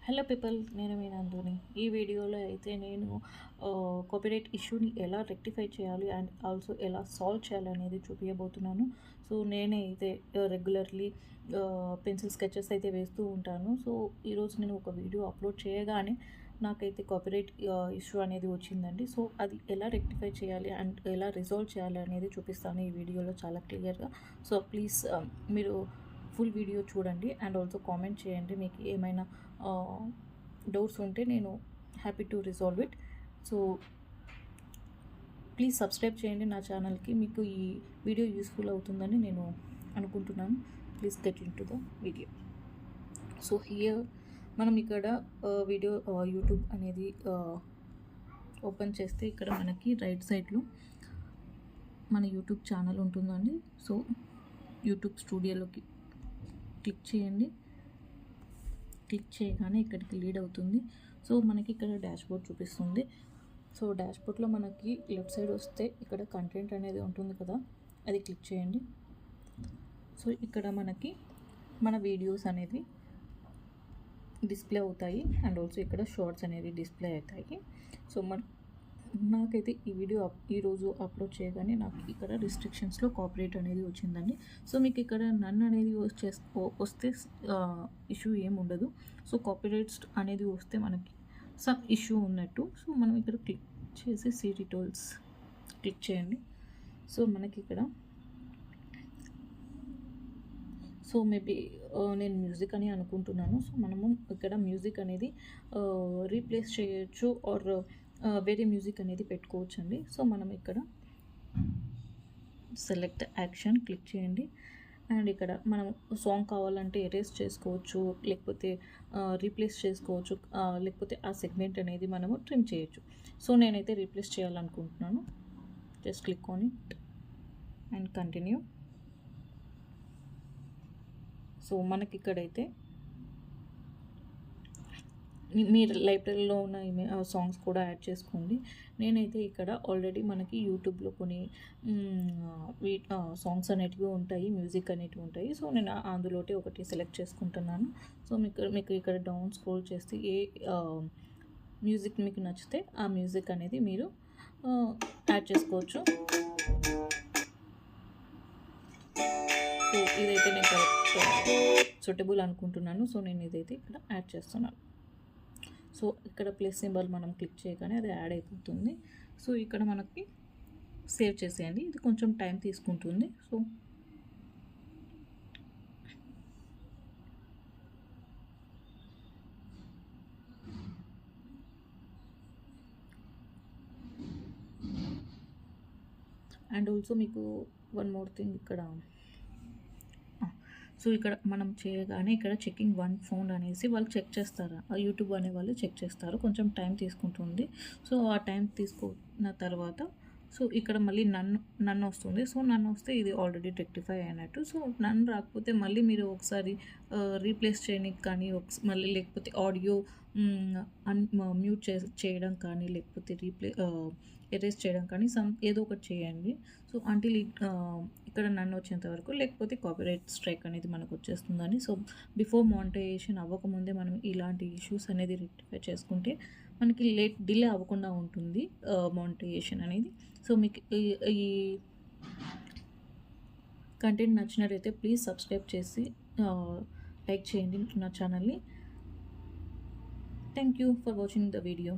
Hello people, నేను మీ నందుని. ఈ వీడియోలో అయితే నేను కాపీరైట్ ఇష్యూని ఎలా రెక్టిఫై చేయాలి అండ్ ఆల్సో ఎలా సాల్వ్ చేయాలి అనేది చూపించబోతున్నాను. సో నేనే అయితే రెగ్యులర్లీ పెన్సిల్ స్కెచెస్ అయితే వేస్తూ ఉంటాను. సో ఈరోజు నేను ఒక వీడియో అప్లోడ్ చేయగానే నాకైతే కాపీరైట్ ఇష్యూ అనేది వచ్చిందండి. సో అది ఎలా రెక్టిఫై చేయాలి అండ్ ఎలా రిజాల్వ్ చేయాలి అనేది చూపిస్తాను ఈ వీడియోలో చాలా క్లియర్గా. సో ప్లీజ్ మీరు ఫుల్ వీడియో చూడండి అండ్ ఆల్సో కామెంట్ చేయండి. మీకు ఏమైనా డౌట్స్ ఉంటే నేను happy to resolve it. So please subscribe చేయండి నా ఛానల్కి. మీకు ఈ వీడియో యూస్ఫుల్ అవుతుందని నేను అనుకుంటున్నాను. Please get in to the video. So here మనం ఇక్కడ వీడియో యూట్యూబ్ అనేది ఓపెన్ చేస్తే ఇక్కడ మనకి రైట్ సైడ్లో మన యూట్యూబ్ ఛానల్ ఉంటుందండి. సో యూట్యూబ్ స్టూడియోలోకి క్లిక్ చేయండి. క్లిక్ చేయగానే ఇక్కడికి లీడ్ అవుతుంది. సో మనకి ఇక్కడ డాష్బోర్డ్ చూపిస్తుంది. సో డాష్బోర్డ్లో మనకి లెఫ్ట్ సైడ్ వస్తే ఇక్కడ కంటెంట్ అనేది ఉంటుంది కదా, అది క్లిక్ చేయండి. సో ఇక్కడ మనకి మన వీడియోస్ అనేది డిస్ప్లే అవుతాయి అండ్ ఆల్సో ఇక్కడ షార్ట్స్ అనేది డిస్ప్లే అవుతాయి. సో నాకైతే ఈ వీడియో ఈరోజు అప్లోడ్ చేయగానే నాకు ఇక్కడ రిస్ట్రిక్షన్స్లో కాపీరైట్ అనేది వచ్చిందండి. సో మీకు ఇక్కడ నన్ అనేది వస్తే ఇష్యూ ఏమి ఉండదు. సో కాపీరైట్స్ అనేది వస్తే మనకి సమ్ ఇష్యూ ఉన్నట్టు. సో మనం ఇక్కడ క్లిక్ చేసి సీ డీటెయిల్స్ క్లిక్ చేయండి. సో మనకి ఇక్కడ సో మేబీ నేను మ్యూజిక్ అని అనుకుంటున్నాను. సో మనము ఇక్కడ మ్యూజిక్ అనేది రీప్లేస్ చేయొచ్చు ఆర్ వేరే మ్యూజిక్ అనేది పెట్టుకోవచ్చు అండి. సో మనం ఇక్కడ సెలెక్ట్ యాక్షన్ క్లిక్ చేయండి అండ్ ఇక్కడ మనం సాంగ్ కావాలంటే ఎరేస్ చేసుకోవచ్చు, లేకపోతే రీప్లేస్ చేసుకోవచ్చు, లేకపోతే ఆ సెగ్మెంట్ అనేది మనము ట్రిమ్ చేయొచ్చు. సో నేనైతే రీప్లేస్ చేయాలనుకుంటున్నాను. Just click on it and continue. So మనకి ఇక్కడైతే మీరు లైబ్రరీలో ఉన్న సాంగ్స్ కూడా యాడ్ చేసుకోండి. నేనైతే ఇక్కడ ఆల్రెడీ మనకి యూట్యూబ్లో కొన్ని సాంగ్స్ అనేటివి ఉంటాయి, మ్యూజిక్ అనేటివి ఉంటాయి. సో నేను అందులోటి ఒకటి సెలెక్ట్ చేసుకుంటున్నాను. సో మీకు ఇక్కడ డౌన్ స్క్రోల్ చేస్తే ఏ మ్యూజిక్ మీకు నచ్చితే ఆ మ్యూజిక్ అనేది మీరు యాడ్ చేసుకోవచ్చు. సో ఇదైతే నేను కరెక్ట్ సూటబుల్ అనుకుంటున్నాను. సో నేను ఇదైతే ఇక్కడ యాడ్ చేస్తున్నాను. సో ఇక్కడ ప్లస్ సింబల్ మనం క్లిక్ చేయగానే అది యాడ్ అయిపోతుంది. సో ఇక్కడ మనకి సేవ్ చేసేయండి. ఇది కొంచెం టైం తీసుకుంటుంది. సో అండ్ ఆల్సో మీకు వన్ మోర్ థింగ్ ఇక్కడ సో ఇక్కడ మనం చేయగానే ఇక్కడ చెకింగ్ వన్ ఫౌండ్ అనేసి వాళ్ళు చెక్ చేస్తారు, యూట్యూబ్ అనే వాళ్ళు చెక్ చేస్తారు. కొంచెం టైం తీసుకుంటుంది. సో ఆ టైం తీసుకున్న తర్వాత సో ఇక్కడ మళ్ళీ నన్ను వస్తుంది. సో నన్ను వస్తే ఇది ఆల్రెడీ రెక్టిఫై అయినట్టు. సో నన్ను రాకపోతే మళ్ళీ మీరు ఒకసారి రీప్లేస్ చేయడానికి కానీ మళ్ళీ లేకపోతే ఆడియో మ్యూట్ చేయడం కానీ లేకపోతే ఎరేస్ చేయడం కానీ ఏదో ఒకటి చేయండి. సో అంటిల్ ఇక్కడ నన్ను వచ్చేంత వరకు, లేకపోతే కాపీరైట్ స్ట్రైక్ అనేది మనకు వచ్చేస్తుందని. సో బిఫోర్ మానిటైజేషన్ అవ్వకముందే మనం ఇలాంటి ఇష్యూస్ అనేది రెక్టిఫై చేసుకుంటే మనకి డిలే అవ్వకుండా ఉంటుంది మానిటైజేషన్ అనేది. సో మీకు ఈ కంటెంట్ నచ్చినట్టయితే ప్లీజ్ సబ్స్క్రైబ్ చేసి లైక్ చేయండి నా ఛానల్ని. Thank you for watching the video.